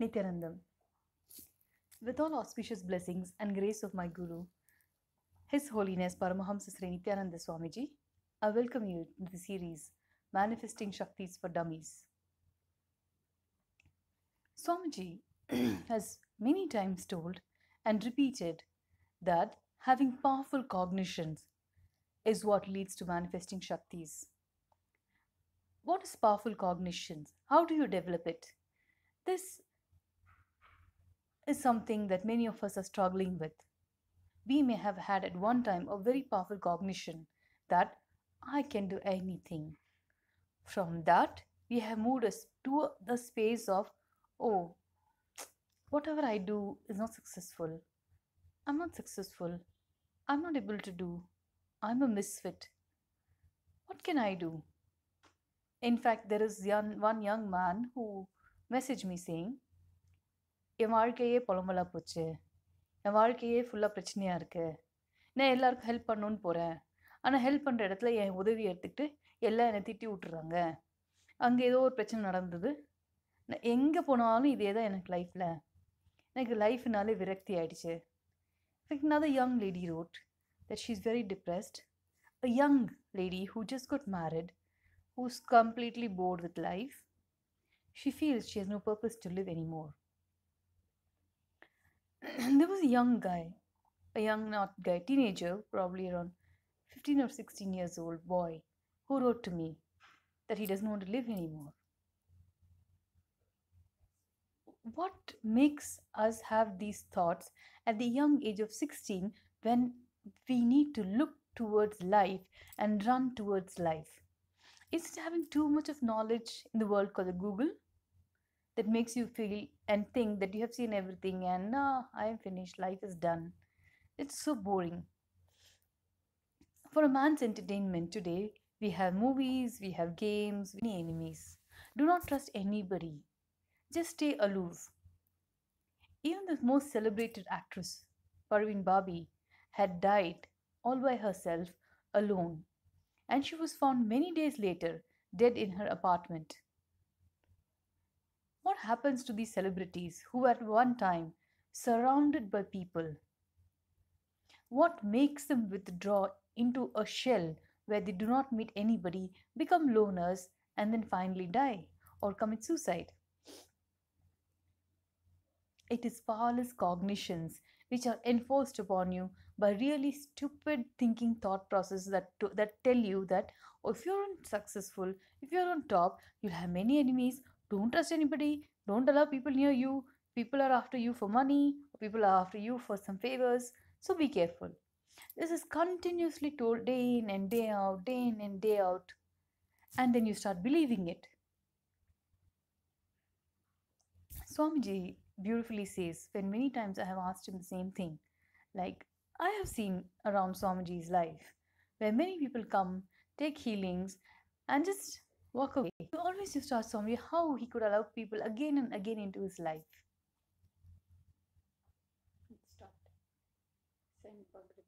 Nityanandam. With all auspicious blessings and grace of my Guru, His Holiness Paramahamsa Sri Nityananda Swamiji, I welcome you to the series Manifesting Shaktis for Dummies. Swamiji has many times told and repeated that having powerful cognitions is what leads to manifesting Shaktis. What is powerful cognitions? How do you develop it? This is something that many of us are struggling with. We may have had at one time a very powerful cognition that I can do anything. From that, we have moved us to the space of, oh, whatever I do is not successful. I'm not successful. I'm not able to do. I'm a misfit. What can I do? In fact, there is one young man who messaged me saying, என் வாழ்க்கையே புலம்பலா போச்சு, என் வாழ்க்கையே ஃபுல்லாக பிரச்சனையாக இருக்குது, நான் எல்லாருக்கும் help பண்ணணுன்னு போகிறேன், ஆனால் ஹெல்ப் பண்ணுற இடத்துல என் உதவி எடுத்துக்கிட்டு எல்லாம் என்னை திட்டி விட்டுறாங்க, அங்கே ஏதோ ஒரு பிரச்சனை நடந்தது, நான் எங்கே போனாலும் இதே தான் எனக்கு லைஃப்பில், எனக்கு லைஃப்னாலே விரக்தி ஆயிடுச்சு. Another young lady wrote that she's very depressed, a young lady who just got married, who's completely bored with life. She feels she has no purpose to live anymore. There was a young guy, teenager, probably around 15 or 16 years old boy, who wrote to me that he doesn't want to live anymore. What makes us have these thoughts at the young age of 16 when we need to look towards life and run towards life? Is it having too much of knowledge in the world called Google that makes you feel and think that you have seen everything and I am finished, life is done? It's so boring. For a man's entertainment today, we have movies, we have games, many enemies. Do not trust anybody. Just stay aloof. Even the most celebrated actress, Parveen Babi, had died all by herself, alone, and she was found many days later dead in her apartment. What happens to these celebrities who at one time surrounded by people? What makes them withdraw into a shell where they do not meet anybody, become loners, and then finally die or commit suicide? It is powerless cognitions which are enforced upon you by really stupid thinking thought processes that tell you that if you're successful, if you're on top, you'll have many enemies. Don't trust anybody. Don't allow people near you. People are after you for money. People are after you for some favors. So be careful. This is continuously told day in and day out, day in and day out. And then you start believing it. Swamiji beautifully says, when many times I have asked him the same thing, like I have seen around Swamiji's life, where many people come, take healings, and just walk away. He always used to ask Swamiji how he could allow people again and again into his life. Start. Send progress.